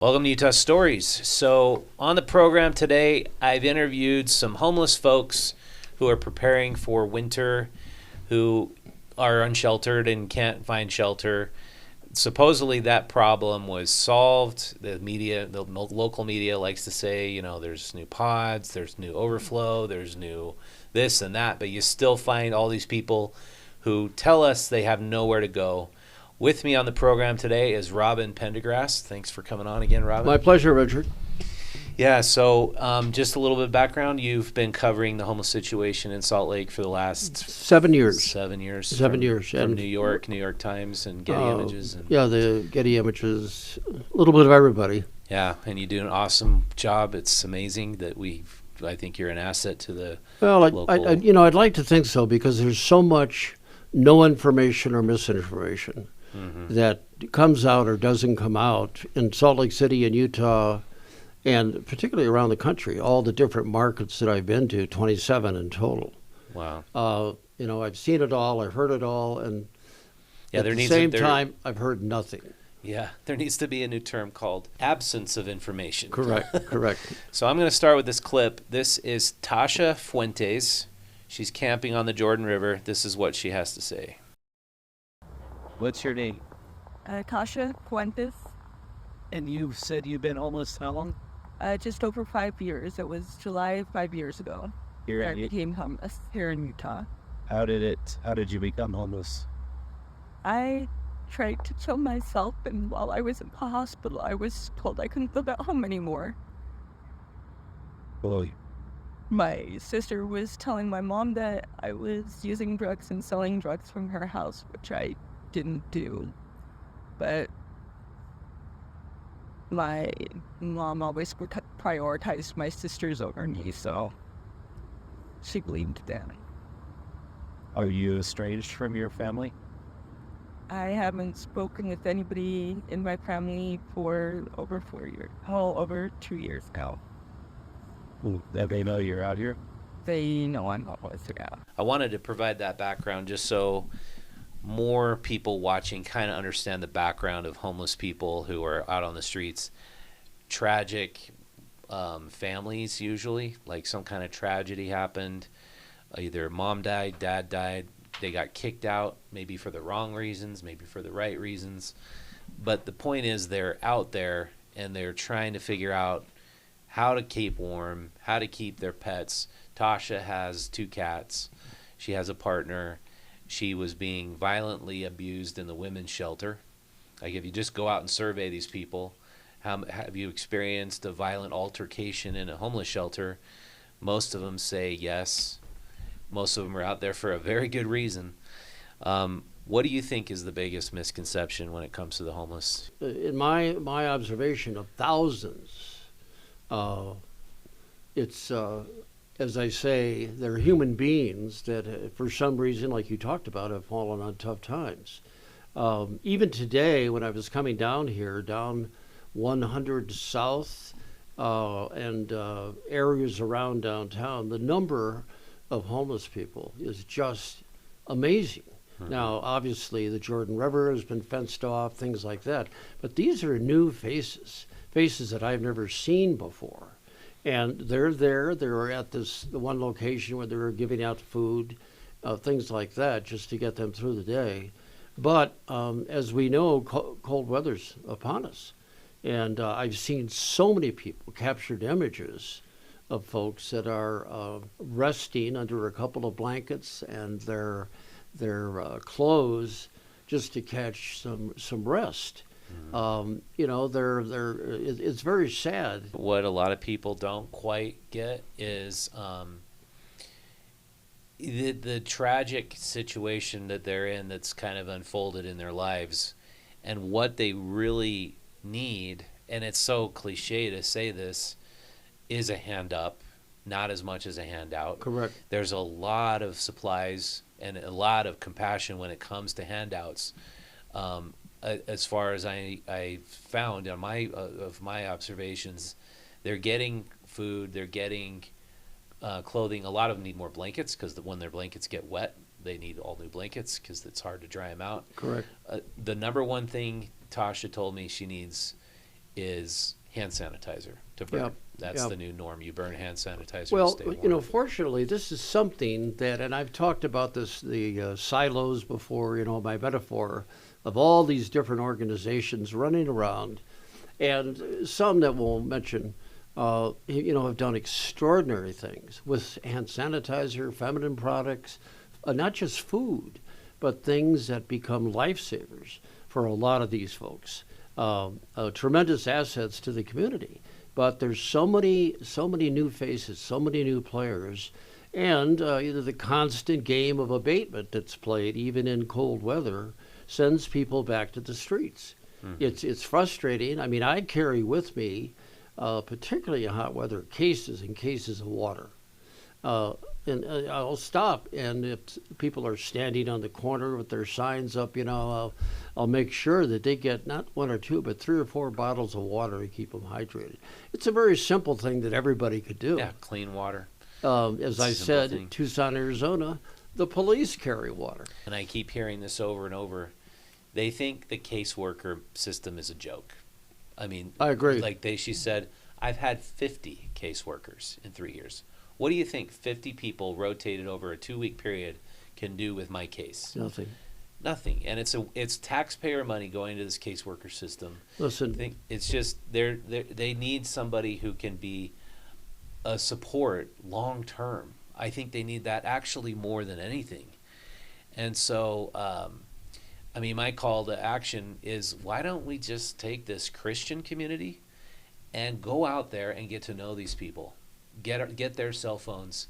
Welcome to Utah Stories. So on the program today, I've interviewed some homeless folks who are preparing for winter, who are unsheltered and can't find shelter. Supposedly that problem was solved. The local media likes to say, there's new pods, there's new overflow, there's new this and that, but you still find all these people who tell us they have nowhere to go. With me on the program today is Robin Pendergrast. Thanks for coming on again, Robin. My pleasure, Richard. Yeah, so just a little bit of background. You've been covering the homeless situation in Salt Lake for the last 7 years. 7 years. 7 years. From New York Times, and Getty Images. Yeah, the Getty Images, a little bit of everybody. Yeah, and you do an awesome job. It's amazing that I think you're an asset to the local. I'd like to think so, because there's so much no information or misinformation that comes out or doesn't come out in Salt Lake City and Utah, and particularly around the country, all the different markets that I've been to, 27 in total. Wow. I've seen it all, I've heard it all, and at the same time, I've heard nothing. Yeah, there needs to be a new term called absence of information. Correct. So I'm going to start with this clip. This is Tasha Fuentes. She's camping on the Jordan River. This is what she has to say. What's your name? Tasha Fuentes. And you said you've been homeless how long? Just over 5 years. It was July 5 years ago. I became homeless here in Utah. How did you become homeless? I tried to kill myself, and while I was in the hospital, I was told I couldn't live at home anymore. Well, My sister was telling my mom that I was using drugs and selling drugs from her house, which I didn't do. But my mom always prioritized my sisters over me, so she believed that. Are you estranged from your family? I haven't spoken with anybody in my family for over 4 years. Over 2 years now. They know you're out here? They know I'm homeless now. I wanted to provide that background just so more people watching kind of understand the background of homeless people who are out on the streets. Tragic families, usually, like some kind of tragedy happened. Either mom died, dad died, they got kicked out, maybe for the wrong reasons, maybe for the right reasons. But the point is, they're out there and they're trying to figure out how to keep warm, how to keep their pets. Tasha has 2 cats. She has a partner. She was being violently abused in the women's shelter. Like, if you just go out and survey these people, have you experienced a violent altercation in a homeless shelter? Most of them say yes. Most of them are out there for a very good reason. What do you think is the biggest misconception when it comes to the homeless? In my observation of thousands, it's, as I say, they're human beings that for some reason, like you talked about, have fallen on tough times. Even today, when I was coming down here, down 100 South and areas around downtown, the number of homeless people is just amazing. Now, obviously, the Jordan River has been fenced off, things like that. But these are new faces that I've never seen before. And they're there. They're at the one location where they were giving out food, things like that, just to get them through the day. But as we know, cold weather's upon us. And I've seen so many people captured images of folks that are resting under a couple of blankets and their clothes just to catch some rest. It's very sad. What a lot of people don't quite get is the tragic situation that they're in that's kind of unfolded in their lives, and what they really need, and it's so cliche to say this, is a hand up, not as much as a handout. Correct. There's a lot of supplies and a lot of compassion when it comes to handouts. As far as I found on of my observations, they're getting food, they're getting clothing. A lot of them need more blankets because when their blankets get wet, they need all new blankets because it's hard to dry them out. Correct. The number one thing Tasha told me she needs is hand sanitizer to burn. Yep. That's Yep. the new norm. You burn hand sanitizer Well, to stay you know, warm. fortunately, this is something that, and I've talked about this, the silos before, you know, my metaphor of all these different organizations running around, and some that we'll mention, you know, have done extraordinary things with hand sanitizer, feminine products, not just food, but things that become lifesavers for a lot of these folks. Tremendous assets to the community. But there's so many new faces, so many new players, and either the constant game of abatement that's played, even in cold weather, sends people back to the streets. It's frustrating. I mean, I carry with me, particularly in hot weather, cases and cases of water. And I'll stop, and if people are standing on the corner with their signs up, you know, I'll make sure that they get not one or two, but 3 or 4 bottles of water to keep them hydrated. It's a very simple thing that everybody could do. Yeah, clean water. As I Simple said, thing. Tucson, Arizona, the police carry water. And I keep hearing this over and over. They think the caseworker system is a joke. I mean, I agree. Like she said, I've had 50 caseworkers in 3 years. What do you think 50 people rotated over a 2-week period can do with my case? Nothing. Nothing. And it's taxpayer money going into this caseworker system. Listen, It's just they need somebody who can be a support long term. I think they need that actually more than anything. And so, I mean, my call to action is, why don't we just take this Christian community and go out there and get to know these people? Get their cell phones,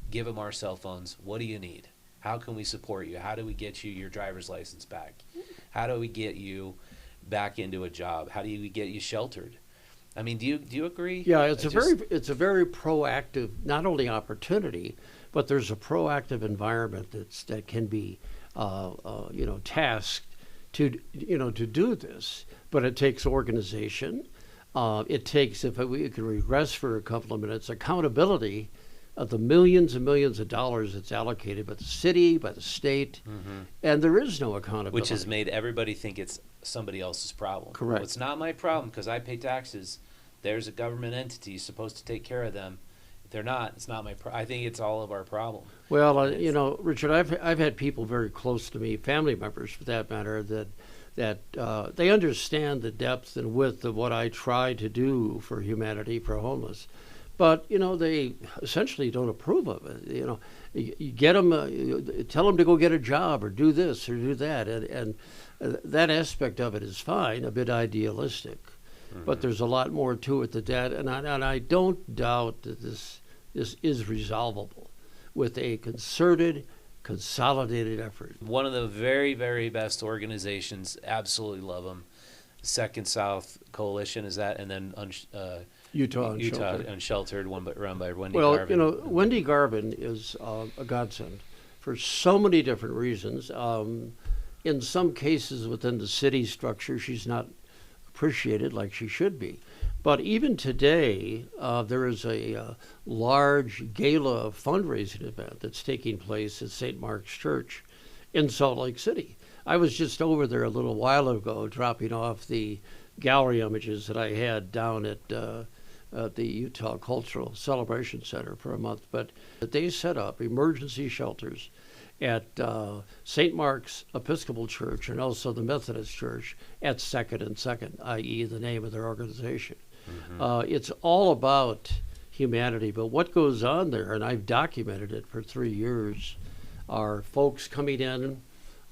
give them our cell phones. What do you need? How can we support you? How do we get you your driver's license back? How do we get you back into a job? How do we get you sheltered? I mean, do you agree? yeah, it's a very proactive, not only opportunity, but there's a proactive environment that can be, you know, tasked to do this. But it takes organization. It takes, if we could regress for a couple of minutes, accountability of the millions and millions of dollars that's allocated by the city, by the state, and there is no accountability. Which has made everybody think it's somebody else's problem. Correct. Well, it's not my problem because I pay taxes. There's a government entity supposed to take care of them. If they're not, it's not my I think it's all of our problem. Well, you know, Richard, I've had people very close to me, family members for that matter, that they understand the depth and width of what I try to do for humanity, for homeless. But, you know, they essentially don't approve of it. You know, you get them, tell them to go get a job or do this or do that. And that aspect of it is fine, a bit idealistic. But there's a lot more to it than that. And I don't doubt that this is resolvable with a concerted, consolidated effort. One of the very, very best organizations, absolutely love them. Second South Coalition is that, and then Utah Unsheltered, run by Wendy Well, Garvin. you know, Wendy Garvin is a godsend for so many different reasons. In some cases within the city structure, she's not appreciated like she should be. But even today, there is a large gala fundraising event that's taking place at St. Mark's Church in Salt Lake City. I was just over there a little while ago dropping off the gallery images that I had down at the Utah Cultural Celebration Center for a month. But they set up emergency shelters at St. Mark's Episcopal Church and also the Methodist Church at 2nd and 2nd, i.e. the name of their organization. It's all about humanity, but what goes on there, and I've documented it for 3 years, are folks coming in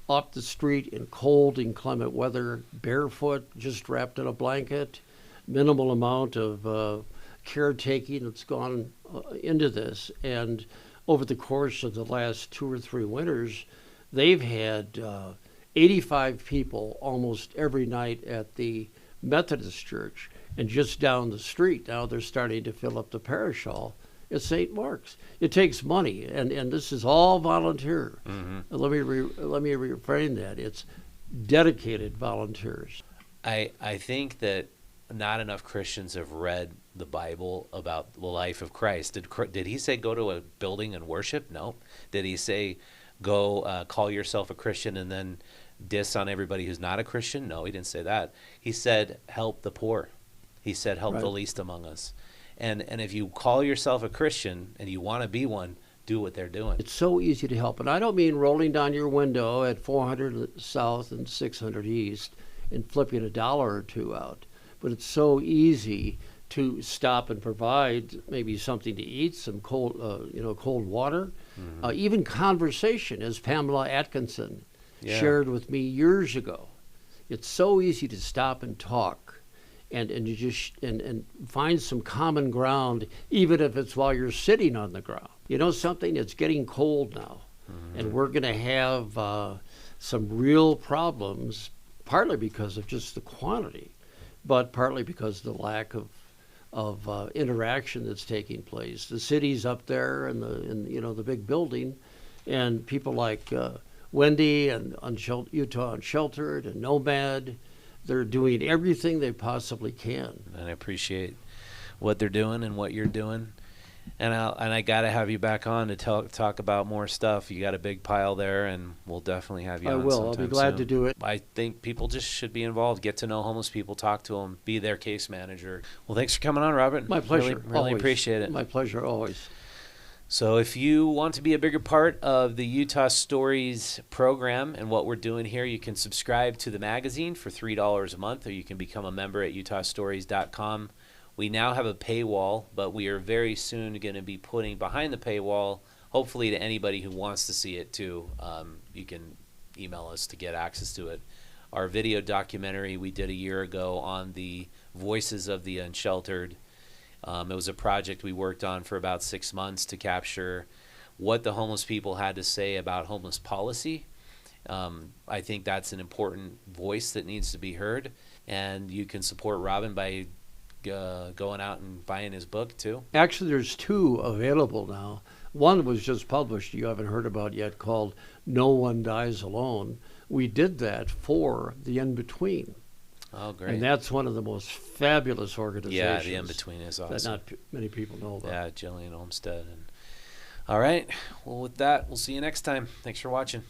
off the street in cold, inclement weather, barefoot, just wrapped in a blanket, minimal amount of caretaking that's gone into this. And over the course of the last 2 or 3 winters, they've had 85 people almost every night at the Methodist Church. And just down the street, now they're starting to fill up the parish hall at St. Mark's. It takes money, and this is all volunteer. Let me reframe that. It's dedicated volunteers. I think that not enough Christians have read the Bible about the life of Christ. Did he say go to a building and worship? No. Did he say go call yourself a Christian and then diss on everybody who's not a Christian? No, he didn't say that. He said help the poor. He said, help the Right. least among us. And if you call yourself a Christian and you want to be one, do what they're doing. It's so easy to help. And I don't mean rolling down your window at 400 South and 600 East and flipping $1 or $2 out. But it's so easy to stop and provide maybe something to eat, some cold water, even conversation, as Pamela Atkinson shared with me years ago. It's so easy to stop and talk, and you just and find some common ground, even if it's while you're sitting on the ground. You know something? It's getting cold now, and we're going to have some real problems, partly because of just the quantity, but partly because of the lack of interaction that's taking place. The city's up there and the big building, and people like Wendy and Utah Unsheltered and Nomad, they're doing everything they possibly can. And I appreciate what they're doing and what you're doing. And I got to have you back on to talk about more stuff. You got a big pile there, and we'll definitely have you on. I will. I'll be glad to do it. I think people just should be involved, get to know homeless people, talk to them, be their case manager. Well, thanks for coming on, Robin. My pleasure. Really appreciate it. My pleasure always. So if you want to be a bigger part of the Utah Stories program and what we're doing here, you can subscribe to the magazine for $3 a month, or you can become a member at utahstories.com. We now have a paywall, but we are very soon going to be putting behind the paywall, hopefully to anybody who wants to see it too. You can email us to get access to it. Our video documentary we did a year ago on the voices of the unsheltered. It was a project we worked on for about 6 months to capture what the homeless people had to say about homeless policy. I think that's an important voice that needs to be heard. And you can support Robin by going out and buying his book too. Actually, there's 2 available now. One was just published, you haven't heard about yet, called No One Dies Alone. We did that for the In-Between. Oh, great. And that's one of the most fabulous organizations. Yeah, the In-Between is awesome. That not many people know about. Yeah, Jillian Olmsted. All right. Well, with that, we'll see you next time. Thanks for watching.